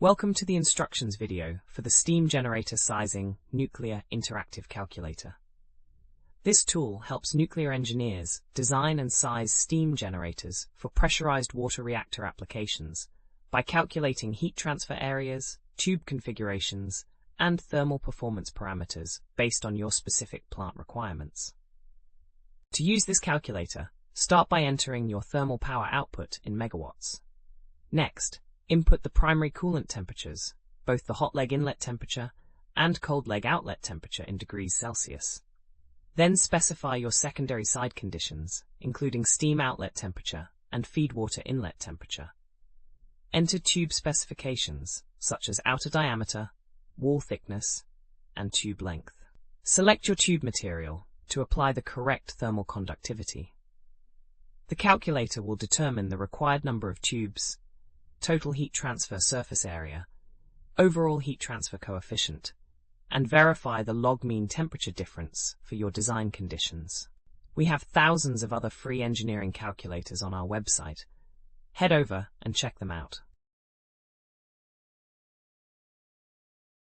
Welcome to the instructions video for the Steam Generator Sizing Nuclear Interactive Calculator. This tool helps nuclear engineers design and size steam generators for pressurized water reactor applications by calculating heat transfer areas, tube configurations, and thermal performance parameters based on your specific plant requirements. To use this calculator, start by entering your thermal power output in megawatts. Next, input the primary coolant temperatures, both the hot leg inlet temperature and cold leg outlet temperature in degrees Celsius. Then specify your secondary side conditions, including steam outlet temperature and feed water inlet temperature. Enter tube specifications, such as outer diameter, wall thickness, and tube length. Select your tube material to apply the correct thermal conductivity. The calculator will determine the required number of tubes, total heat transfer surface area, overall heat transfer coefficient, and verify the log mean temperature difference for your design conditions. We have thousands of other free engineering calculators on our website. Head over and check them out.